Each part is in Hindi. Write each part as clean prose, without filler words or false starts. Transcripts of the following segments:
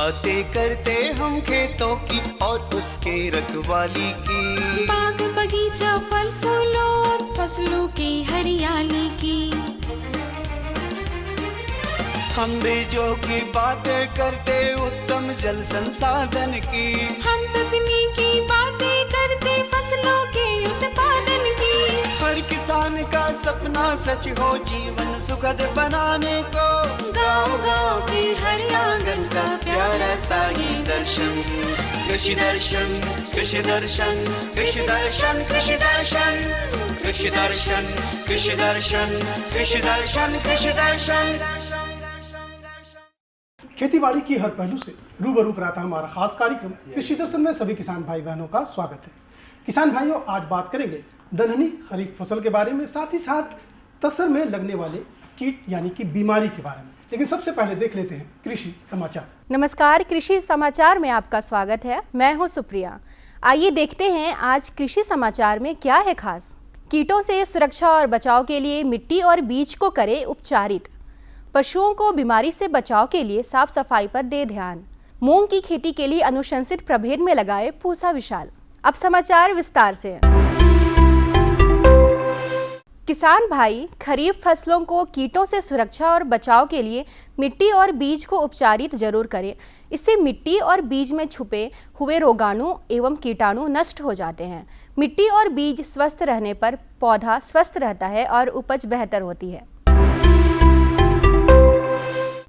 बातें करते हम खेतों की और उसके रखवाली की, बाग बगीचा फल फूलों और फसलों की हरियाली की। हम बीजों की बातें करते उत्तम जल संसाधन की, हम तकनीकी बातें करते फसलों के उत्पादन की। हर किसान का सपना सच हो जीवन सुखद बनाने को, गाँव-गाँव के हर आंगन का प्यारा सा ये दर्शन। कृषि दर्शन, कृषि दर्शन, कृषि दर्शन, कृषि दर्शन, कृषि दर्शन, कृषि दर्शन, कृषि दर्शन, कृषि दर्शन। खेतीबाड़ी की हर पहलू से रूबरू कराता हमारा खास कार्यक्रम कृषि दर्शन में सभी किसान भाई बहनों का स्वागत है। किसान भाइयों, आज बात करेंगे दलहनी खरीफ फसल के बारे में, साथ ही साथ तसर में लगने वाले कीट यानी कि बीमारी के बारे में। लेकिन सबसे पहले देख लेते हैं कृषि समाचार। नमस्कार, कृषि समाचार में आपका स्वागत है। मैं हूं सुप्रिया। आइए देखते हैं आज कृषि समाचार में क्या है खास। कीटों से सुरक्षा और बचाव के लिए मिट्टी और बीज को करें उपचारित। पशुओं को बीमारी से बचाव के लिए साफ सफाई पर दे ध्यान। मूंग की खेती के लिए अनुशंसित प्रभेद में लगाए पूसा विशाल। अब समाचार विस्तार से। किसान भाई, खरीफ फसलों को कीटों से सुरक्षा और बचाव के लिए मिट्टी और बीज को उपचारित जरूर करें। इससे मिट्टी और बीज में छुपे हुए रोगाणु एवं कीटाणु नष्ट हो जाते हैं। मिट्टी और बीज स्वस्थ रहने पर पौधा स्वस्थ रहता है और उपज बेहतर होती है।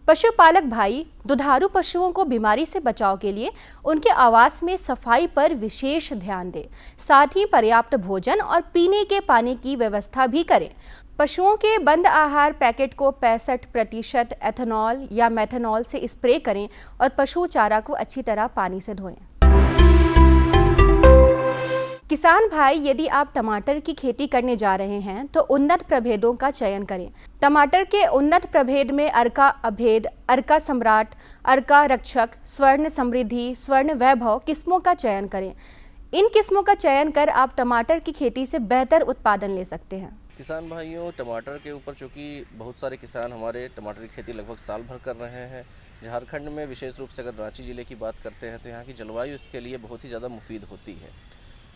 पशुपालक भाई, दुधारू पशुओं को बीमारी से बचाव के लिए उनके आवास में सफाई पर विशेष ध्यान दें। साथ ही पर्याप्त भोजन और पीने के पानी की व्यवस्था भी करें। पशुओं के बंद आहार पैकेट को 65% एथेनॉल या मेथनॉल से स्प्रे करें और पशु चारा को अच्छी तरह पानी से धोएं। किसान भाई, यदि आप टमाटर की खेती करने जा रहे हैं तो उन्नत प्रभेदों का चयन करें। टमाटर के उन्नत प्रभेद में अर्का अभेद, अर्का सम्राट, अर्का रक्षक, स्वर्ण समृद्धि, स्वर्ण वैभव किस्मों का चयन करें। इन किस्मों का चयन कर आप टमाटर की खेती से बेहतर उत्पादन ले सकते हैं। किसान भाइयों, टमाटर के ऊपर चूँकि बहुत सारे किसान हमारे टमाटर की खेती लगभग साल भर कर रहे हैं। झारखंड में विशेष रूप से अगर रांची ज़िले की बात करते हैं तो यहाँ की जलवायु इसके लिए बहुत ही ज़्यादा मुफीद होती है।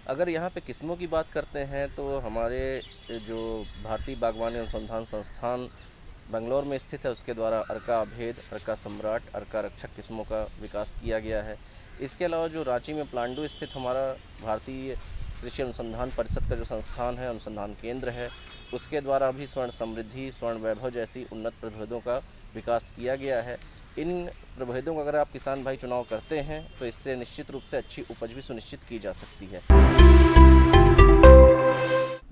अगर यहाँ पे किस्मों की बात करते हैं तो हमारे जो भारतीय बागवानी अनुसंधान संस्थान बेंगलोर में स्थित है, उसके द्वारा अर्का अभेद, अर्का सम्राट, अर्का रक्षक किस्मों का विकास किया गया है। इसके अलावा जो रांची में प्लांडू स्थित हमारा भारतीय कृषि अनुसंधान परिषद का जो संस्थान है, अनुसंधान केंद्र है, उसके द्वारा भी स्वर्ण समृद्धि, स्वर्ण वैभव जैसी उन्नत प्रभेदों का विकास किया गया है। इन प्रभेदों का अगर आप किसान भाई चुनाव करते हैं तो इससे निश्चित रूप से अच्छी उपज भी सुनिश्चित की जा सकती है।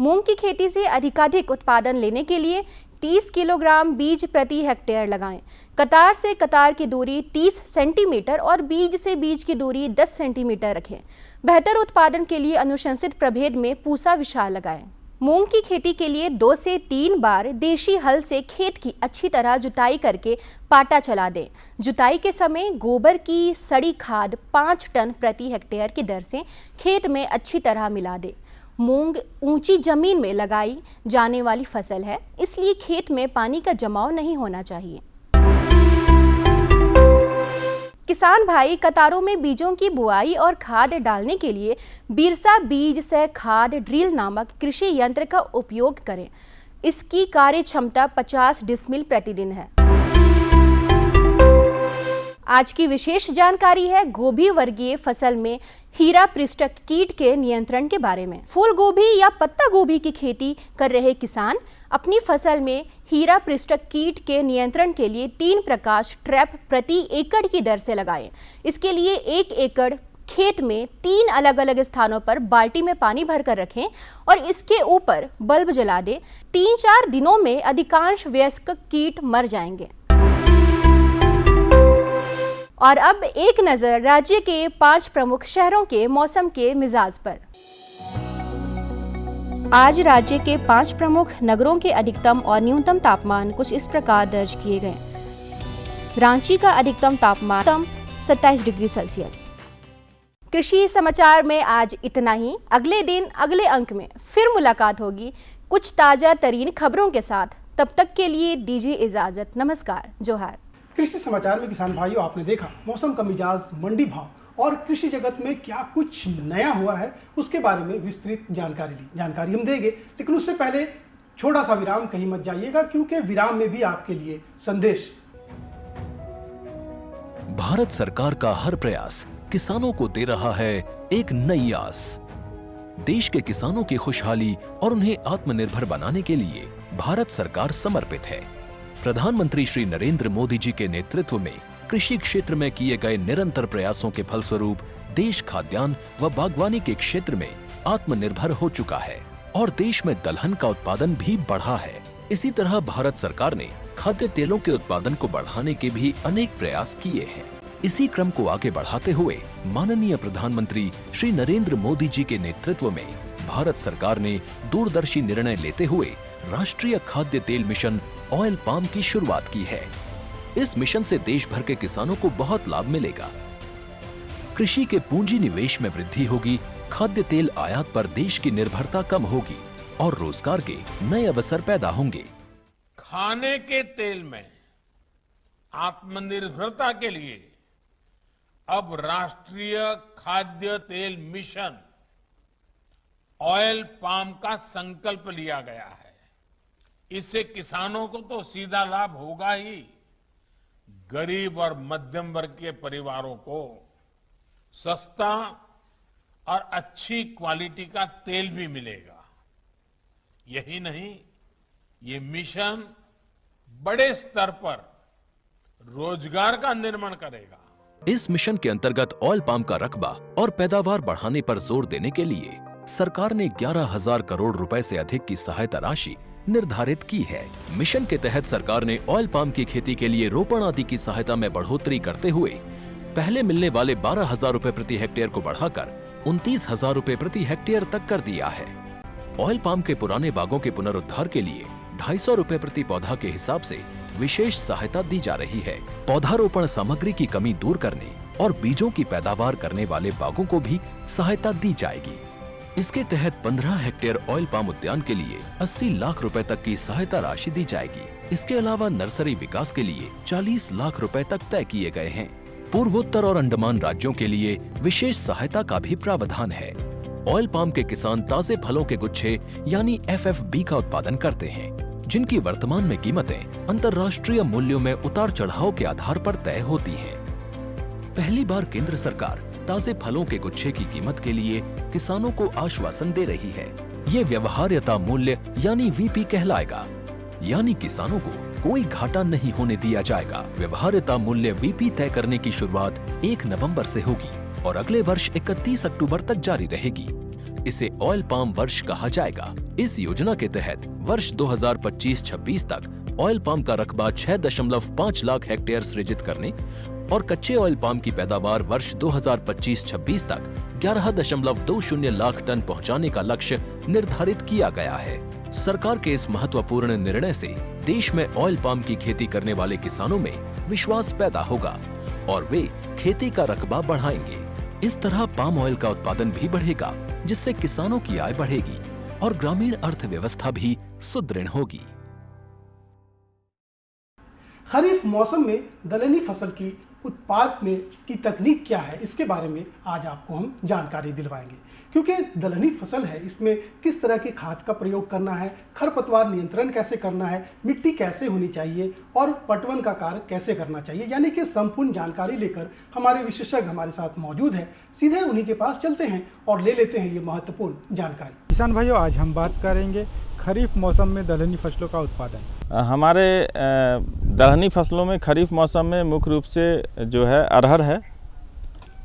मूंग की खेती से अधिकाधिक उत्पादन लेने के लिए 30 किलोग्राम बीज प्रति हेक्टेयर लगाएं। कतार से कतार की दूरी 30 सेंटीमीटर और बीज से बीज की दूरी 10 सेंटीमीटर रखें। बेहतर उत्पादन के लिए अनुशंसित प्रभेद में पूसा विशाल लगाएं। मूंग की खेती के लिए 2 से 3 बार देशी हल से खेत की अच्छी तरह जुताई करके पाटा चला दें। जुताई के समय गोबर की सड़ी खाद 5 टन प्रति हेक्टेयर की दर से खेत में अच्छी तरह मिला दें। मूंग ऊंची जमीन में लगाई जाने वाली फसल है, इसलिए खेत में पानी का जमाव नहीं होना चाहिए। किसान भाई, कतारों में बीजों की बुआई और खाद डालने के लिए बिरसा बीज से खाद ड्रिल नामक कृषि यंत्र का उपयोग करें। इसकी कार्य क्षमता 50 डिसमिल प्रतिदिन है। आज की विशेष जानकारी है गोभी वर्गीय फसल में हीरा पृष्ठक कीट के नियंत्रण के बारे में। फूल गोभी या पत्ता गोभी की खेती कर रहे किसान अपनी फसल में हीरा पृष्ठक कीट के नियंत्रण के लिए 3 प्रकाश ट्रैप प्रति एकड़ की दर से लगाएं। इसके लिए 1 एकड़ खेत में 3 अलग अलग स्थानों पर बाल्टी में पानी भरकर रखें और इसके ऊपर बल्ब जला दें। 3-4 दिनों में अधिकांश वयस्क कीट मर जाएंगे। और अब एक नजर राज्य के 5 प्रमुख शहरों के मौसम के मिजाज पर। आज राज्य के 5 प्रमुख नगरों के अधिकतम और न्यूनतम तापमान कुछ इस प्रकार दर्ज किए गए। रांची का अधिकतम तापमान 27 डिग्री सेल्सियस। कृषि समाचार में आज इतना ही। अगले दिन अगले अंक में फिर मुलाकात होगी कुछ ताजा तरीन खबरों के साथ। तब तक के लिए दीजिए इजाजत। नमस्कार, जोहार। कृषि समाचार में किसान भाइयों, आपने देखा मौसम का मिजाज, मंडी भाव और कृषि जगत में क्या कुछ नया हुआ है उसके बारे में विस्तृत जानकारी हम देंगे। लेकिन उससे पहले छोटा सा विराम, कहीं मत जाइएगा क्योंकि विराम में भी आपके लिए संदेश। भारत सरकार का हर प्रयास किसानों को दे रहा है एक नई आस। देश के किसानों की खुशहाली और उन्हें आत्मनिर्भर बनाने के लिए भारत सरकार समर्पित है। प्रधानमंत्री श्री नरेंद्र मोदी जी के नेतृत्व में कृषि क्षेत्र में किए गए निरंतर प्रयासों के फलस्वरूप देश खाद्यान्न व बागवानी के क्षेत्र में आत्मनिर्भर हो चुका है और देश में दलहन का उत्पादन भी बढ़ा है। इसी तरह भारत सरकार ने खाद्य तेलों के उत्पादन को बढ़ाने के भी अनेक प्रयास किए हैं। इसी क्रम को आगे बढ़ाते हुए माननीय प्रधानमंत्री श्री नरेंद्र मोदी जी के नेतृत्व में भारत सरकार ने दूरदर्शी निर्णय लेते हुए राष्ट्रीय खाद्य तेल मिशन ऑयल पाम की शुरुआत की है। इस मिशन से देश भर के किसानों को बहुत लाभ मिलेगा। कृषि के पूंजी निवेश में वृद्धि होगी, खाद्य तेल आयात पर देश की निर्भरता कम होगी और रोजगार के नए अवसर पैदा होंगे। खाने के तेल में आत्मनिर्भरता के लिए अब राष्ट्रीय खाद्य तेल मिशन ऑयल पाम का संकल्प लिया गया है। इससे किसानों को तो सीधा लाभ होगा ही, गरीब और मध्यम वर्ग के परिवारों को सस्ता और अच्छी क्वालिटी का तेल भी मिलेगा। यही नहीं, ये मिशन बड़े स्तर पर रोजगार का निर्माण करेगा। इस मिशन के अंतर्गत ऑयल पाम का रकबा और पैदावार बढ़ाने पर जोर देने के लिए सरकार ने 11,000 करोड़ रुपए से अधिक की सहायता राशि निर्धारित की है। मिशन के तहत सरकार ने ऑयल पाम की खेती के लिए रोपण आदि की सहायता में बढ़ोतरी करते हुए पहले मिलने वाले 12,000 रुपए प्रति हेक्टेयर को बढ़ाकर 29,000 रुपए प्रति हेक्टेयर तक कर दिया है। ऑयल पाम के पुराने बागों के पुनरुद्धार के लिए 250 रुपए प्रति पौधा के हिसाब से विशेष सहायता दी जा रही है। पौधारोपण सामग्री की कमी दूर करने और बीजों की पैदावार करने वाले बागों को भी सहायता दी जाएगी। इसके तहत 15 हेक्टेयर ऑयल पाम उद्यान के लिए 80 लाख रुपए तक की सहायता राशि दी जाएगी। इसके अलावा नर्सरी विकास के लिए 40 लाख रुपए तक तय किए गए हैं। पूर्वोत्तर और अंडमान राज्यों के लिए विशेष सहायता का भी प्रावधान है। ऑयल पाम के किसान ताजे फलों के गुच्छे यानी FFB का उत्पादन करते हैं, जिनकी वर्तमान में कीमतें अंतर्राष्ट्रीय मूल्यों में उतार चढ़ाव के आधार पर तय होती हैं। पहली बार केंद्र सरकार ताजे फलों के गुच्छे की कीमत के लिए किसानों को आश्वासन दे रही है। ये व्यवहार्यता मूल्य यानी VP कहलाएगा, यानी किसानों को कोई घाटा नहीं होने दिया जाएगा। व्यवहार्यता मूल्य VP तय करने की शुरुआत 1 नवंबर से होगी और अगले वर्ष 31 अक्टूबर तक जारी रहेगी। इसे ऑयल पाम वर्ष कहा जाएगा। इस योजना के तहत वर्ष 2025-26 तक ऑयल पाम का रकबा 6.5 लाख हेक्टेयर सृजित करने और कच्चे ऑयल पाम की पैदावार वर्ष 2025-26 तक 11.20 लाख टन पहुंचाने का लक्ष्य निर्धारित किया गया है। सरकार के इस महत्वपूर्ण निर्णय से देश में ऑयल पाम की खेती करने वाले किसानों में विश्वास पैदा होगा और वे खेती का रकबा बढ़ाएंगे। इस तरह पाम ऑयल का उत्पादन भी बढ़ेगा, जिससे किसानों की आय बढ़ेगी और ग्रामीण अर्थव्यवस्था भी सुदृढ़ होगी। खरीफ मौसम में दलहनी फसल की उत्पाद में की तकनीक क्या है, इसके बारे में आज आपको हम जानकारी दिलवाएंगे। क्योंकि दलहनी फसल है, इसमें किस तरह की खाद का प्रयोग करना है, खरपतवार नियंत्रण कैसे करना है, मिट्टी कैसे होनी चाहिए और पटवन का कार्य कैसे करना चाहिए, यानी कि संपूर्ण जानकारी लेकर हमारे विशेषज्ञ हमारे साथ मौजूद है। सीधे उन्हीं के पास चलते हैं और ले लेते हैं ये महत्वपूर्ण जानकारी। किसान भाइयों, आज हम बात करेंगे खरीफ मौसम में दलहनी फसलों का उत्पादन। हमारे दलहनी फसलों में खरीफ मौसम में मुख्य रूप से जो है अरहर है,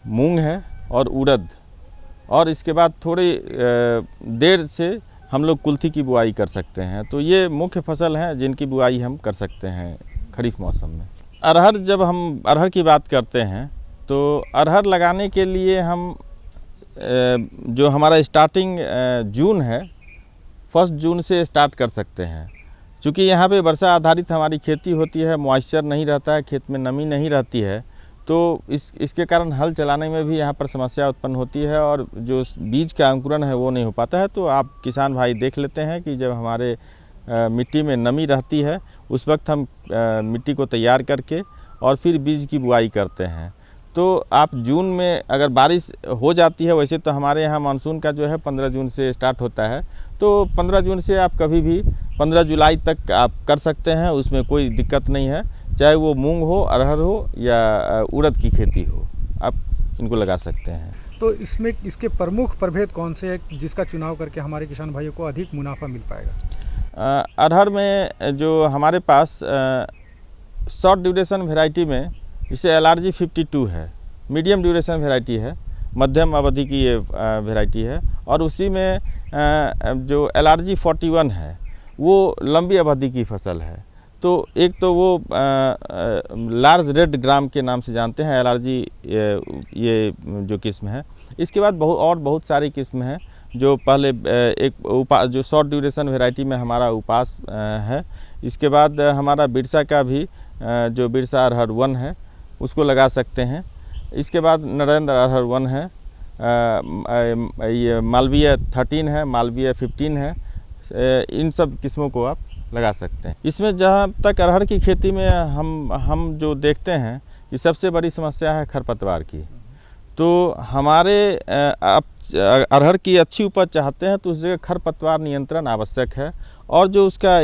मूंग है और उड़द, और इसके बाद थोड़ी देर से हम लोग कुल्थी की बुआई कर सकते हैं। तो ये मुख्य फसल हैं जिनकी बुआई हम कर सकते हैं खरीफ मौसम में। अरहर, जब हम अरहर की बात करते हैं तो अरहर लगाने के लिए हम जो हमारा स्टार्टिंग जून है, 1 जून से स्टार्ट कर सकते हैं। चूँकि यहाँ पे वर्षा आधारित हमारी खेती होती है, मॉइस्चर नहीं रहता है, खेत में नमी नहीं रहती है, तो इसके कारण हल चलाने में भी यहाँ पर समस्या उत्पन्न होती है और जो बीज का अंकुरण है वो नहीं हो पाता है। तो आप किसान भाई देख लेते हैं कि जब हमारे मिट्टी में नमी रहती है उस वक्त हम मिट्टी को तैयार करके और फिर बीज की बुआई करते हैं। तो आप जून में अगर बारिश हो जाती है, वैसे तो हमारे यहाँ मानसून का जो है 15 जून से स्टार्ट होता है, तो 15 जून से आप कभी भी 15 जुलाई तक आप कर सकते हैं, उसमें कोई दिक्कत नहीं है। चाहे वो मूंग हो, अरहर हो या उड़द की खेती हो, आप इनको लगा सकते हैं। तो इसमें इसके प्रमुख प्रभेद कौन से हैं जिसका चुनाव करके हमारे किसान भाइयों को अधिक मुनाफा मिल पाएगा? अरहर में जो हमारे पास शॉर्ट ड्यूरेशन वैरायटी में इसे LRG 52 है, मीडियम ड्यूरेशन वैरायटी है, मध्यम अवधि की ये वैरायटी है। और उसी में जो LRG 41 है वो लंबी अवधि की फसल है। तो एक तो वो लार्ज रेड ग्राम के नाम से जानते हैं LRG, ये जो किस्म है। इसके बाद बहुत सारी किस्म हैं जो पहले जो शॉर्ट ड्यूरेशन वैरायटी में हमारा उपास है। इसके बाद हमारा बिरसा का भी जो बिरसा अरहर 1 है उसको लगा सकते हैं। इसके बाद नरेंद्र अरहर 1 है, ये मालवीय 13 है, मालवीय 15 है। इन सब किस्मों को आप लगा सकते हैं। इसमें जहाँ तक अरहर की खेती में हम जो देखते हैं कि सबसे बड़ी समस्या है खरपतवार की। तो हमारे आप अरहर की अच्छी उपज चाहते हैं तो उस जगह खरपतवार नियंत्रण आवश्यक है। और जो उसका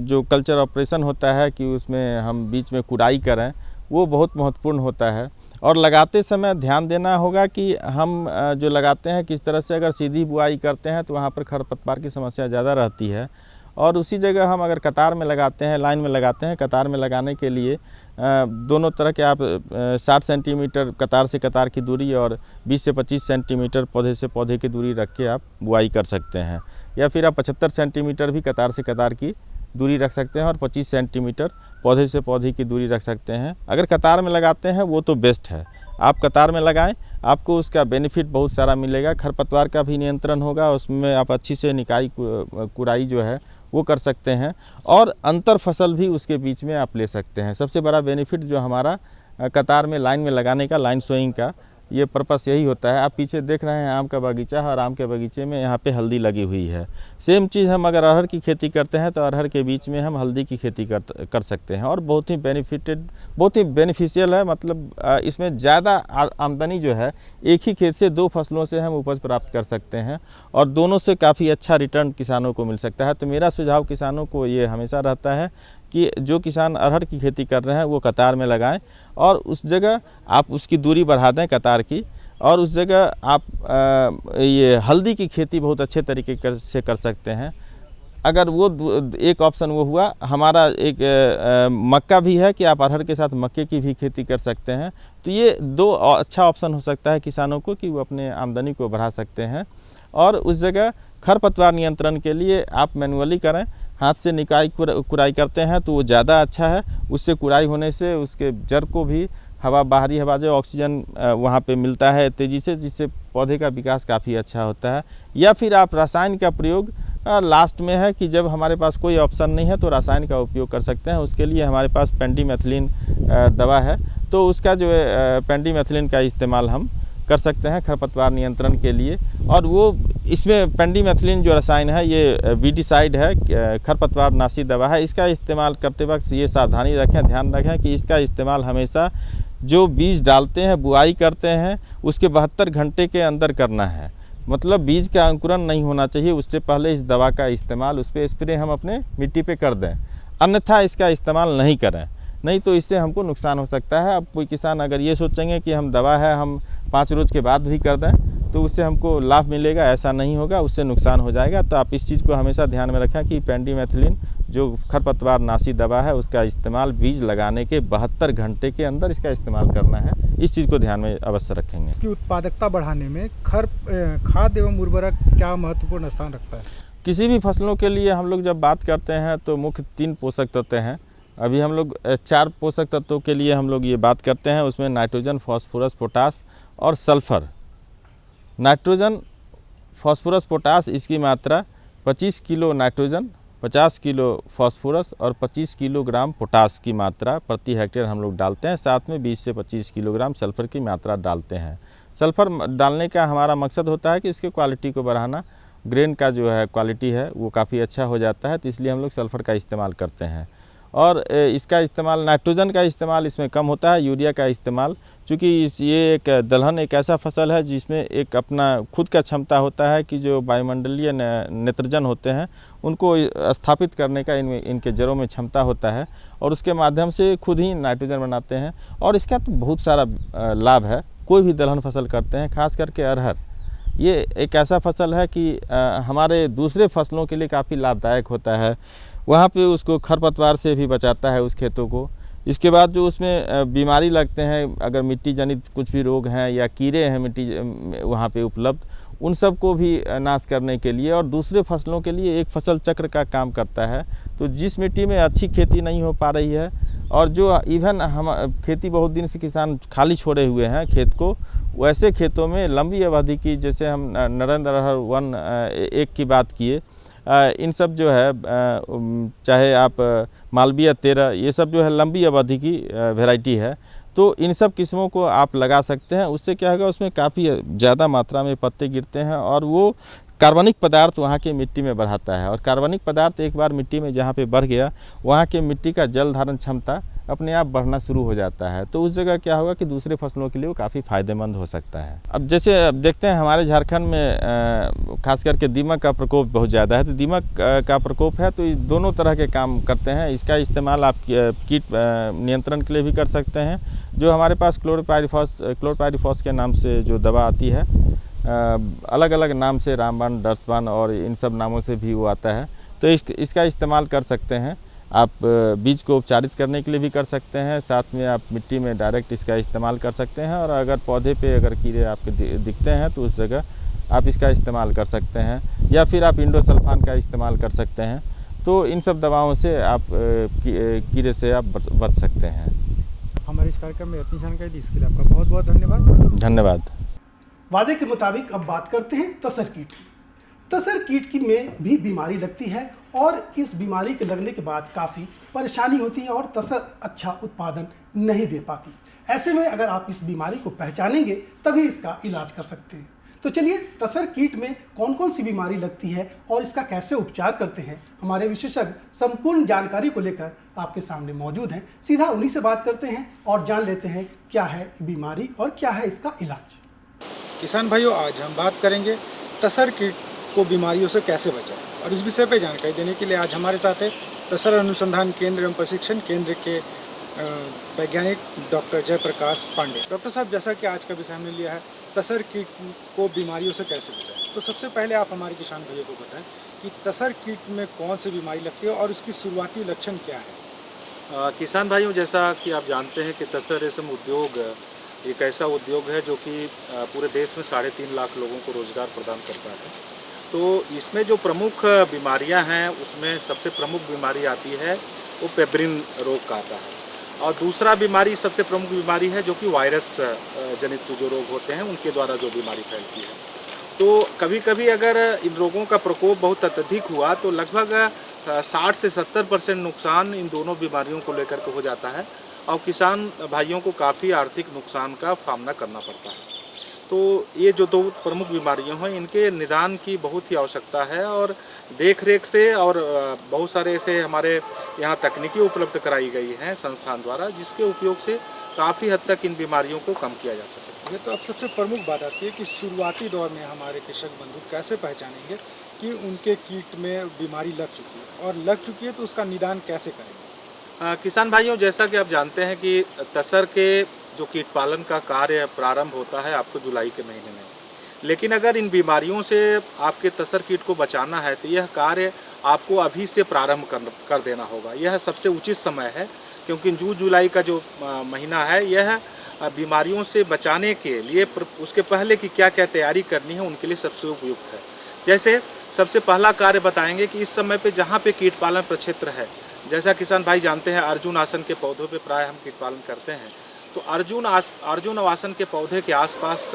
जो कल्चर ऑपरेशन होता है कि उसमें हम बीच में कुड़ाई करें, वो बहुत महत्वपूर्ण होता है। और लगाते समय ध्यान देना होगा कि हम जो लगाते हैं किस तरह से, अगर सीधी बुआई करते हैं तो वहाँ पर खरपतवार की समस्या ज़्यादा रहती है। और उसी जगह हम अगर कतार में लगाते हैं, लाइन में लगाते हैं, कतार में लगाने के लिए दोनों तरह के आप 60 सेंटीमीटर कतार से कतार की दूरी और 20 से 25 सेंटीमीटर पौधे से पौधे की दूरी रख के आप बुआई कर सकते हैं। या फिर आप 75 सेंटीमीटर भी कतार से कतार की दूरी रख सकते हैं और 25 सेंटीमीटर पौधे से पौधे की दूरी रख सकते हैं। अगर कतार में लगाते हैं वो तो बेस्ट है, आप कतार में लगाएं, आपको उसका बेनिफिट बहुत सारा मिलेगा। खरपतवार का भी नियंत्रण होगा, उसमें आप अच्छी से निकाई कुड़ाई जो है वो कर सकते हैं। और अंतर फसल भी उसके बीच में आप ले सकते हैं। सबसे बड़ा बेनिफिट जो हमारा कतार में लाइन में लगाने का, लाइन सोइंग का, ये पर्पस यही होता है। आप पीछे देख रहे हैं आम का बगीचा है और आम के बगीचे में यहाँ पे हल्दी लगी हुई है। सेम चीज़ हम अगर अरहर की खेती करते हैं तो अरहर के बीच में हम हल्दी की खेती कर सकते हैं। और बहुत ही बेनिफिशियल है। मतलब इसमें ज़्यादा आमदनी जो है, एक ही खेत से 2 फसलों से हम उपज प्राप्त कर सकते हैं और दोनों से काफ़ी अच्छा रिटर्न किसानों को मिल सकता है। तो मेरा सुझाव किसानों को ये हमेशा रहता है कि जो किसान अरहर की खेती कर रहे हैं वो कतार में लगाएं और उस जगह आप उसकी दूरी बढ़ा दें कतार की। और उस जगह आप ये हल्दी की खेती बहुत अच्छे तरीके से कर सकते हैं। अगर वो एक ऑप्शन वो हुआ, हमारा एक मक्का भी है कि आप अरहर के साथ मक्के की भी खेती कर सकते हैं। तो ये 2 अच्छा ऑप्शन हो सकता है किसानों को कि वो अपने आमदनी को बढ़ा सकते हैं। और उस जगह खरपतवार नियंत्रण के लिए आप मैनुअली करें, हाथ से निकाई कुड़ाई करते हैं तो वो ज़्यादा अच्छा है। उससे कुड़ाई होने से उसके जड़ को भी हवा, बाहरी हवा जो ऑक्सीजन वहाँ पे मिलता है तेज़ी से, जिससे पौधे का विकास काफ़ी अच्छा होता है। या फिर आप रसायन का प्रयोग लास्ट में है कि जब हमारे पास कोई ऑप्शन नहीं है तो रसायन का उपयोग कर सकते हैं। उसके लिए हमारे पास पेंडीमेथिलीन दवा है, तो उसका जो है पेंडीमेथिलीन का इस्तेमाल हम कर सकते हैं खरपतवार नियंत्रण के लिए। और वो इसमें पेंडीमेथिलीन जो रसायन है ये वीडिसाइड है, खरपतवार नाशी दवा है। इसका इस्तेमाल करते वक्त ये सावधानी रखें, ध्यान रखें कि इसका इस्तेमाल हमेशा जो बीज डालते हैं, बुआई करते हैं, उसके 72 घंटे के अंदर करना है। मतलब बीज का अंकुरन नहीं होना चाहिए, उससे पहले इस दवा का इस्तेमाल, उस पर स्प्रे हम अपने मिट्टी पे कर दें, अन्यथा इसका इस्तेमाल नहीं करें, नहीं तो इससे हमको नुकसान हो सकता है। अब कोई किसान अगर ये सोचेंगे कि हम दवा है हम 5 रोज़ के बाद भी कर दें तो उससे हमको लाभ मिलेगा, ऐसा नहीं होगा, उससे नुकसान हो जाएगा। तो आप इस चीज़ को हमेशा ध्यान में रखें कि पेंडीमेथिलीन जो खरपतवार नाशी दवा है उसका इस्तेमाल बीज लगाने के 72 घंटे के अंदर इसका इस्तेमाल करना है। इस चीज़ को ध्यान में अवश्य रखेंगे। कि उत्पादकता बढ़ाने में खाद एवं उर्वरक क्या महत्वपूर्ण स्थान रखता है? किसी भी फसलों के लिए हम लोग जब बात करते हैं तो मुख्य 3 पोषक तत्व हैं। अभी हम लोग 4 पोषक तत्वों के लिए हम लोग ये बात करते हैं, उसमें नाइट्रोजन, फास्फोरस, पोटास और सल्फर। नाइट्रोजन, फास्फोरस, पोटास इसकी मात्रा 25 किलो नाइट्रोजन, 50 किलो फास्फोरस और 25 किलोग्राम पोटास की मात्रा प्रति हेक्टेयर हम लोग डालते हैं। साथ में 20 से 25 किलोग्राम सल्फर की मात्रा डालते हैं। सल्फर डालने का हमारा मकसद होता है कि उसकी क्वालिटी को बढ़ाना, ग्रेन का जो है क्वालिटी है वो काफ़ी अच्छा हो जाता है, तो इसलिए हम लोग सल्फर का इस्तेमाल करते हैं। और इसका इस्तेमाल नाइट्रोजन का इस्तेमाल इसमें कम होता है, यूरिया का इस्तेमाल, चूँकि ये एक दलहन एक ऐसा फसल है जिसमें एक अपना खुद का क्षमता होता है कि जो वायुमंडलीय नाइट्रोजन होते हैं उनको स्थापित करने का इनके जड़ों में क्षमता होता है और उसके माध्यम से खुद ही नाइट्रोजन बनाते हैं। और इसका तो बहुत सारा लाभ है, कोई भी दलहन फसल करते हैं, खास करके अरहर, ये एक ऐसा फसल है कि हमारे दूसरे फसलों के लिए काफ़ी लाभदायक होता है। वहाँ पे उसको खरपतवार से भी बचाता है उस खेतों को। इसके बाद जो उसमें बीमारी लगते हैं, अगर मिट्टी जनित कुछ भी रोग हैं या कीड़े हैं मिट्टी वहाँ पे उपलब्ध, उन सब को भी नाश करने के लिए और दूसरे फसलों के लिए एक फसल चक्र का काम करता है। तो जिस मिट्टी में अच्छी खेती नहीं हो पा रही है और जो इवन हम खेती बहुत दिन से किसान खाली छोड़े हुए हैं खेत को, वैसे खेतों में लंबी अवधि की, जैसे हम नरेंद्र अरहर 1 की बात किए, इन सब जो है चाहे आप मालवीय 13, ये सब जो है लंबी अवधि की वैरायटी है। तो इन सब किस्मों को आप लगा सकते हैं। उससे क्या होगा, उसमें काफ़ी ज़्यादा मात्रा में पत्ते गिरते हैं और वो कार्बनिक पदार्थ वहाँ की मिट्टी में बढ़ाता है। और कार्बनिक पदार्थ एक बार मिट्टी में जहाँ पे बढ़ गया, वहाँ के मिट्टी का जल धारण क्षमता अपने आप बढ़ना शुरू हो जाता है। तो उस जगह क्या होगा कि दूसरे फसलों के लिए वो काफ़ी फ़ायदेमंद हो सकता है। अब जैसे देखते हैं हमारे झारखंड में खास करके दीमक का प्रकोप बहुत ज़्यादा है। तो दीमक का प्रकोप है तो ये दोनों तरह के काम करते हैं। इसका इस्तेमाल आप कीट नियंत्रण के लिए भी कर सकते हैं। जो हमारे पास क्लोरपायरिफॉस के नाम से जो दवा आती है, अलग अलग नाम से रामबाण, डर्सबाण और इन सब नामों से भी वो आता है। तो इसका इस्तेमाल कर सकते हैं। आप बीज को उपचारित करने के लिए भी कर सकते हैं, साथ में आप मिट्टी में डायरेक्ट इसका इस्तेमाल कर सकते हैं। और अगर पौधे पे अगर कीड़े आपके दिखते हैं तो उस जगह आप इसका इस्तेमाल कर सकते हैं, या फिर आप इंडोसल्फान का इस्तेमाल कर सकते हैं। तो इन सब दवाओं से आप कीड़े से आप बच सकते हैं। हमारे इस कार्यक्रम में इतनी जानकारी दी, इसके लिए आपका बहुत बहुत धन्यवाद। धन्यवाद। वादे के मुताबिक अब बात करते हैं तसर कीट की। तसर कीट की में भी बीमारी लगती है और इस बीमारी के लगने के बाद काफ़ी परेशानी होती है और तसर अच्छा उत्पादन नहीं दे पाती। ऐसे में अगर आप इस बीमारी को पहचानेंगे तभी इसका इलाज कर सकते हैं। तो चलिए, तसर कीट में कौन कौन सी बीमारी लगती है और इसका कैसे उपचार करते हैं, हमारे विशेषज्ञ संपूर्ण जानकारी को लेकर आपके सामने मौजूद हैं। सीधा उन्हीं से बात करते हैं और जान लेते हैं क्या है बीमारी और क्या है इसका इलाज। किसान भाइयों, आज हम बात करेंगे तसर कीट को बीमारियों से कैसे बचाएं, और इस विषय पर जानकारी देने के लिए आज हमारे साथ है तसर अनुसंधान केंद्र एवं प्रशिक्षण केंद्र के वैज्ञानिक डॉक्टर जयप्रकाश पांडे। डॉक्टर साहब, जैसा कि आज का विषय हमने लिया है तसर कीट को बीमारियों से कैसे बचाएं, तो सबसे पहले आप हमारे किसान भाइयों को बताएं कि तसर कीट में कौन सी बीमारी लगती है और उसकी शुरुआती लक्षण क्या है। किसान भाइयों, जैसा कि आप जानते हैं कि तसर रेशम उद्योग एक ऐसा उद्योग है जो कि पूरे देश में 3.5 लाख लोगों को रोज़गार प्रदान करता है। तो इसमें जो प्रमुख बीमारियां हैं उसमें सबसे प्रमुख बीमारी आती है वो पेब्रिन रोग का आता है, और दूसरा बीमारी सबसे प्रमुख बीमारी है जो कि वायरस जनित जो रोग होते हैं उनके द्वारा जो बीमारी फैलती है। तो कभी कभी अगर इन रोगों का प्रकोप बहुत अत्यधिक हुआ तो लगभग 60 से 70% नुकसान इन दोनों बीमारियों को लेकर के हो जाता है और किसान भाइयों को काफ़ी आर्थिक नुकसान का सामना करना पड़ता है। तो ये जो दो प्रमुख बीमारियां हैं इनके निदान की बहुत ही आवश्यकता है, और देख रेख से और बहुत सारे ऐसे हमारे यहाँ तकनीकी उपलब्ध कराई गई हैं संस्थान द्वारा, जिसके उपयोग से काफ़ी हद तक इन बीमारियों को कम किया जा सके। ये तो अब सबसे प्रमुख बात आती है कि शुरुआती दौर में हमारे कृषक बंधु कैसे पहचानेंगे कि उनके कीट में बीमारी लग चुकी है, और लग चुकी है तो उसका निदान कैसे करेंगे। किसान भाइयों, जैसा कि आप जानते हैं कि तसर के जो कीट पालन का कार्य प्रारंभ होता है आपको जुलाई के महीने में, लेकिन अगर इन बीमारियों से आपके तसर कीट को बचाना है तो यह कार्य आपको अभी से प्रारंभ कर देना होगा। यह सबसे उचित समय है, क्योंकि जून जुलाई का जो महीना है यह बीमारियों से बचाने के लिए उसके पहले की क्या क्या तैयारी करनी है उनके लिए सबसे उपयुक्त है। जैसे सबसे पहला कार्य बताएंगे कि इस समय पे जहाँ पे कीट पालन प्रक्षेत्र है, जैसा किसान भाई जानते हैं अर्जुन आसन के पौधों पे प्राय हम कीट पालन करते हैं, तो अर्जुन आसन के पौधे के आसपास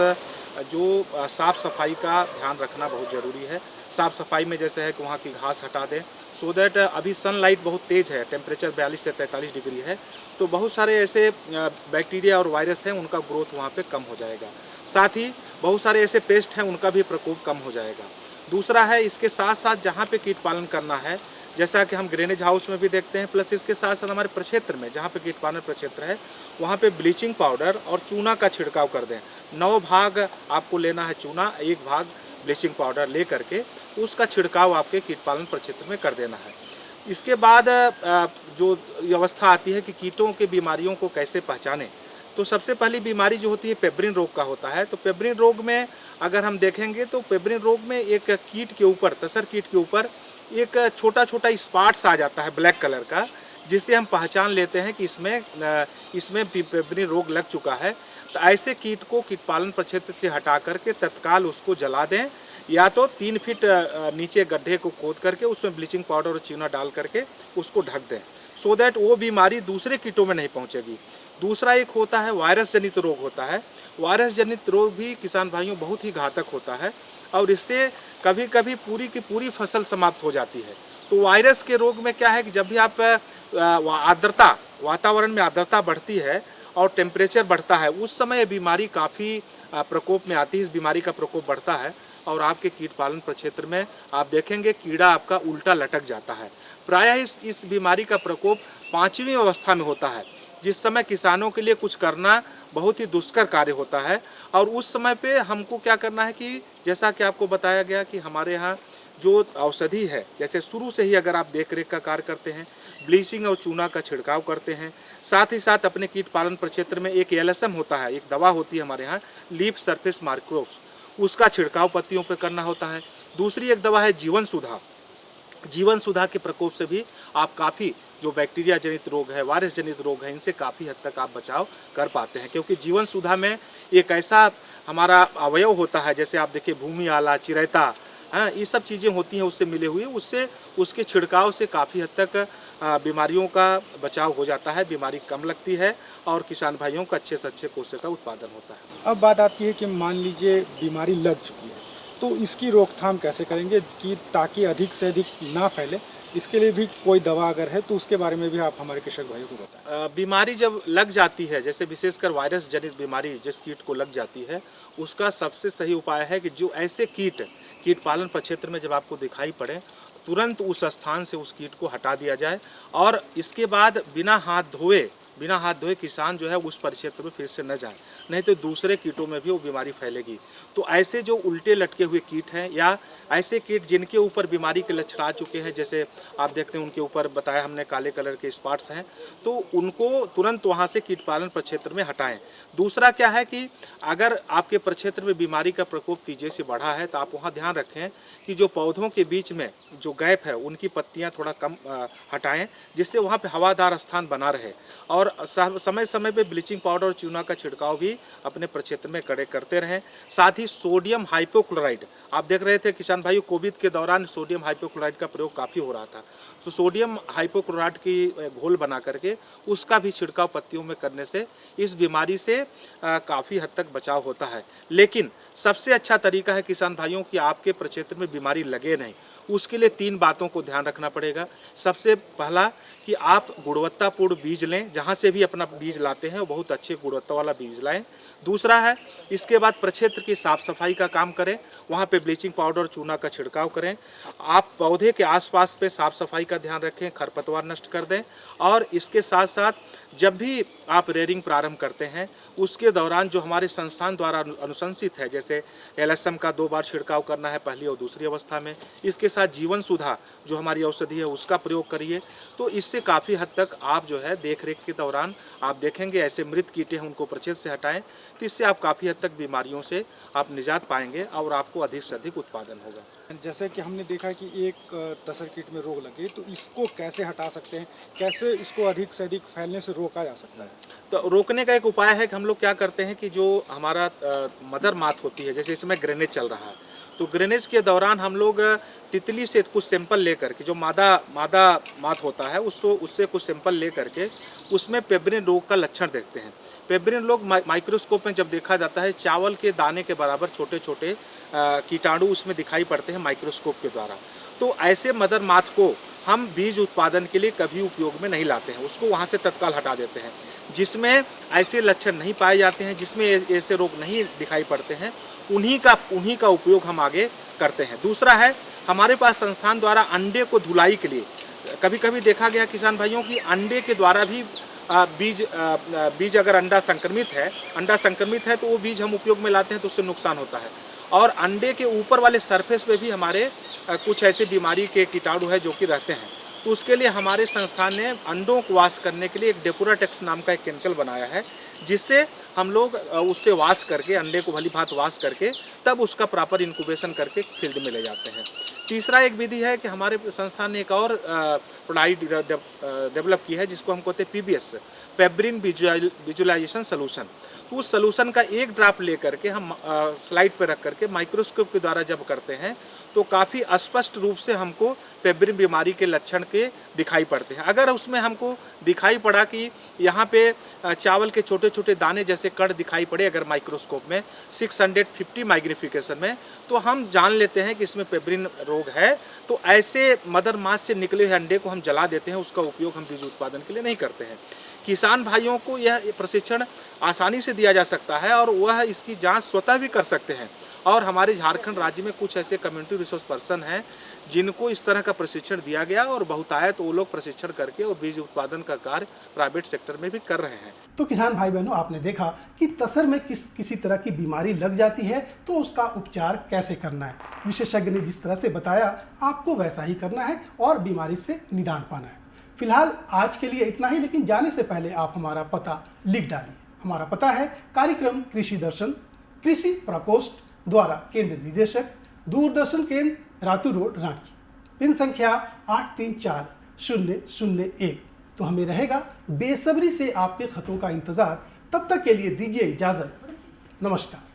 जो साफ़ सफाई का ध्यान रखना बहुत ज़रूरी है। साफ़ सफाई में जैसे है कि वहाँ की घास हटा दें, सो दैट अभी सनलाइट बहुत तेज़ है, टेम्परेचर 42 से 43 डिग्री है, तो बहुत सारे ऐसे बैक्टीरिया और वायरस हैं उनका ग्रोथ वहाँ पे कम हो जाएगा। साथ ही बहुत सारे ऐसे पेस्ट हैं उनका भी प्रकोप कम हो जाएगा। दूसरा है इसके साथ साथ जहाँ पे कीट पालन करना है, जैसा कि हम ग्रेनेज हाउस में भी देखते हैं, प्लस इसके साथ साथ हमारे प्रक्षेत्र में जहाँ पे कीट पालन प्रक्षेत्र है वहाँ पे ब्लीचिंग पाउडर और चूना का छिड़काव कर दें। 9 भाग आपको लेना है चूना, 1 भाग ब्लीचिंग पाउडर ले करके उसका छिड़काव आपके कीट पालन प्रक्षेत्र में कर देना है। इसके बाद जो अवस्था आती है कि कीटों की बीमारियों को कैसे पहचानें, तो सबसे पहली बीमारी जो होती है पेब्रिन रोग का होता है। तो पेब्रिन रोग में अगर हम देखेंगे तो पेब्रिन रोग में एक कीट के ऊपर, तसर कीट के ऊपर एक छोटा छोटा स्पॉट्स आ जाता है ब्लैक कलर का, जिससे हम पहचान लेते हैं कि इसमें पेब्रिन रोग लग चुका है। तो ऐसे कीट को कीट पालन प्रक्षेत्र से हटा करके तत्काल उसको जला दें, या तो 3 फीट नीचे गड्ढे को खोद करके उसमें ब्लीचिंग पाउडर और चूना डाल करके उसको ढक दें, सो दैट वो बीमारी दूसरे कीटों में नहीं पहुंचेगी। दूसरा एक होता है वायरस जनित रोग होता है। वायरस जनित रोग भी किसान भाइयों बहुत ही घातक होता है और इससे कभी कभी पूरी की पूरी फसल समाप्त हो जाती है। तो वायरस के रोग में क्या है कि जब भी आप आर्द्रता, वातावरण में आर्द्रता बढ़ती है और टेम्परेचर बढ़ता है, उस समय ये बीमारी काफ़ी प्रकोप में आती है। इस बीमारी का प्रकोप बढ़ता है और आपके कीट पालन प्रक्षेत्र में आप देखेंगे कीड़ा आपका उल्टा लटक जाता है। प्रायः इस बीमारी का प्रकोप 5वीं अवस्था में होता है, जिस समय किसानों के लिए कुछ करना बहुत ही दुष्कर कार्य होता है। और उस समय पे हमको क्या करना है कि जैसा कि आपको बताया गया कि हमारे यहाँ जो औषधि है, जैसे शुरू से ही अगर आप देख रेख का कार्य करते हैं, ब्लीचिंग और चूना का छिड़काव करते हैं, साथ ही साथ अपने कीट पालन प्रक्षेत्र में एक LSM होता है, एक दवा होती है हमारे यहाँ लीफ सरफेस मार्क्रोस, उसका छिड़काव पत्तियों पर करना होता है। दूसरी एक दवा है जीवन सुधा। जीवन सुधा के प्रकोप से भी आप काफ़ी जो बैक्टीरिया जनित रोग है, वायरस जनित रोग है, इनसे काफ़ी हद तक आप बचाव कर पाते हैं, क्योंकि जीवन सुधा में एक ऐसा हमारा अवयव होता है, जैसे आप देखिए भूमि आला, चिरैता, हाँ, ये सब चीज़ें होती हैं उससे मिले हुए, उससे उसके छिड़काव से काफ़ी हद तक बीमारियों का बचाव हो जाता है, बीमारी कम लगती है और किसान भाइयों का अच्छे से अच्छे कोसे का उत्पादन होता है। अब बात आती है कि मान लीजिए बीमारी लग चुकी है, तो इसकी रोकथाम कैसे करेंगे कि ताकि अधिक से अधिक ना फैले? इसके लिए भी कोई दवा अगर है तो उसके बारे में भी आप हमारे कृषक भाइयों को बताएं। बीमारी जब लग जाती है, जैसे विशेषकर वायरस जनित बीमारी जिस कीट को लग जाती है, उसका सबसे सही उपाय है कि जो ऐसे कीट पालन प्रक्षेत्र में जब आपको दिखाई पड़े, तुरंत उस स्थान से उस कीट को हटा दिया जाए और इसके बाद बिना हाथ धोए किसान जो है उस परिक्षेत्र में फिर से न जाए, नहीं तो दूसरे कीटों में भी वो बीमारी फैलेगी। तो ऐसे जो उल्टे लटके हुए कीट हैं या ऐसे कीट जिनके ऊपर बीमारी के लक्षण आ चुके हैं, जैसे आप देखते हैं उनके ऊपर बताया हमने काले कलर के स्पॉट्स हैं, तो उनको तुरंत वहाँ से कीट पालन प्रक्षेत्र में हटाएं। दूसरा क्या है कि अगर आपके प्रक्षेत्र में बीमारी का प्रकोप तेजी से बढ़ा है तो आप वहाँ ध्यान रखें कि जो पौधों के बीच में जो गैप है उनकी पत्तियाँ थोड़ा कम हटाएं, जिससे वहाँ पे हवादार स्थान बना रहे। और समय समय पे ब्लीचिंग पाउडर और चूना का छिड़काव भी अपने प्रक्षेत्र में करते रहें। साथ ही सोडियम हाइपोक्लोराइड, आप देख रहे थे किसान भाई कोविड के दौरान सोडियम हाइपोक्लोराइड का प्रयोग काफ़ी हो रहा था, तो सोडियम हाइपोक्लोराइड की घोल बना करके उसका भी छिड़काव पत्तियों में करने से इस बीमारी से काफ़ी हद तक बचाव होता है। लेकिन सबसे अच्छा तरीका है किसान भाइयों कि आपके प्रक्षेत्र में बीमारी लगे नहीं, उसके लिए 3 बातों को ध्यान रखना पड़ेगा। सबसे पहला कि आप गुणवत्तापूर्ण बीज लें, जहाँ से भी अपना बीज लाते हैं वो बहुत अच्छे गुणवत्ता वाला बीज लाएं। दूसरा है इसके बाद प्रक्षेत्र की साफ़ सफाई का काम करें, वहाँ पे ब्लीचिंग पाउडर चूना का छिड़काव करें। आप पौधे के आसपास पे साफ़ सफाई का ध्यान रखें, खरपतवार नष्ट कर दें। और इसके साथ साथ जब भी आप रेयरिंग प्रारंभ करते हैं उसके दौरान जो हमारे संस्थान द्वारा अनुशंसित है, जैसे LSM का 2 बार छिड़काव करना है, पहली और दूसरी अवस्था में, इसके साथ जीवन सुधा जो हमारी औषधि है उसका प्रयोग करिए। तो इससे काफ़ी हद तक आप जो है देख रेख के दौरान आप देखेंगे ऐसे मृत कीटे हैं उनको प्रक्षेत्र से हटाएं, तो इससे आप काफ़ी हद तक बीमारियों से आप निजात पाएंगे और आपको अधिक से अधिक उत्पादन होगा। जैसे कि हमने देखा कि एक तसर कीट में रोग लगे, तो इसको कैसे हटा सकते हैं, कैसे इसको अधिक से अधिक फैलने से रोका जा सकता है? तो रोकने का एक उपाय है कि हम लोग क्या करते हैं कि जो हमारा मदर मात होती है, जैसे इसमें ग्रेनेज चल रहा है, तो ग्रेनेज के दौरान हम लोग तितली से कुछ सैंपल ले करके, जो मादा मात होता है उससे कुछ सैंपल ले करके उसमें पेब्रिन रोग का लक्षण देखते हैं। पेब्रिन रोग माइक्रोस्कोप में जब देखा जाता है, चावल के दाने के बराबर छोटे छोटे कीटाणु उसमें दिखाई पड़ते हैं माइक्रोस्कोप के द्वारा। तो ऐसे मदर मात को हम बीज उत्पादन के लिए कभी उपयोग में नहीं लाते हैं, उसको वहाँ से तत्काल हटा देते हैं। जिसमें ऐसे लक्षण नहीं पाए जाते हैं, जिसमें ऐसे रोग नहीं दिखाई पड़ते हैं, उन्हीं का उपयोग हम आगे करते हैं। दूसरा है, हमारे पास संस्थान द्वारा अंडे को धुलाई के लिए कभी कभी देखा गया किसान भाइयों की अंडे के द्वारा भी बीज अगर अंडा संक्रमित है तो वो बीज हम उपयोग में लाते हैं तो उससे नुकसान होता है। और अंडे के ऊपर वाले सरफेस पे भी हमारे कुछ ऐसे बीमारी के कीटाणु है जो कि रहते हैं, तो उसके लिए हमारे संस्थान ने अंडों को वाश करने के लिए एक डेपुराटेक्स नाम का एक केमिकल बनाया है, जिससे हम लोग उससे वाश करके अंडे को भली भांति वाश करके तब उसका प्रॉपर इंक्यूबेशन करके फील्ड में ले जाते हैं। तीसरा एक विधि है कि हमारे संस्थान ने एक और प्रणाली डेवलप की है जिसको हम कहते हैं PBS, पेब्रिन विजुअलाइजेशन सोल्यूशन। उस सोल्यूशन का एक ड्रॉप ले करके हम स्लाइड पर रख करके माइक्रोस्कोप के द्वारा जब करते हैं तो काफ़ी स्पष्ट रूप से हमको पेब्रिन बीमारी के लक्षण के दिखाई पड़ते हैं। अगर उसमें हमको दिखाई पड़ा कि यहाँ पे चावल के छोटे छोटे दाने जैसे कण दिखाई पड़े अगर माइक्रोस्कोप में 650 मैग्नीफिकेशन में, तो हम जान लेते हैं कि इसमें पेब्रिन रोग है। तो ऐसे मदर मास से निकले हुए अंडे को हम जला देते हैं, उसका उपयोग हम बीज उत्पादन के लिए नहीं करते हैं। किसान भाइयों को यह प्रशिक्षण आसानी से दिया जा सकता है और वह इसकी जांच स्वतः भी कर सकते हैं। और हमारे झारखंड राज्य में कुछ ऐसे कम्युनिटी रिसोर्स पर्सन हैं जिनको इस तरह का प्रशिक्षण दिया गया और बहुतायत वो लोग प्रशिक्षण करके और बीज उत्पादन का कार्य प्राइवेट सेक्टर में भी कर रहे हैं। तो किसान भाई बहनों, आपने देखा कि तसर में किसी तरह की बीमारी लग जाती है तो उसका उपचार कैसे करना है। विशेषज्ञ ने जिस तरह से बताया आपको वैसा ही करना है और बीमारी से निदान पाना है। फिलहाल आज के लिए इतना ही, लेकिन जाने से पहले आप हमारा पता लिख डालिए। हमारा पता है कार्यक्रम कृषि दर्शन, कृषि प्रकोष्ठ द्वारा केंद्र निदेशक, दूरदर्शन केंद्र, रातू रोड, रांची। पिन संख्या 834001। तो हमें रहेगा बेसब्री से आपके खतों का इंतजार। तब तक के लिए दीजिए इजाजत। नमस्कार।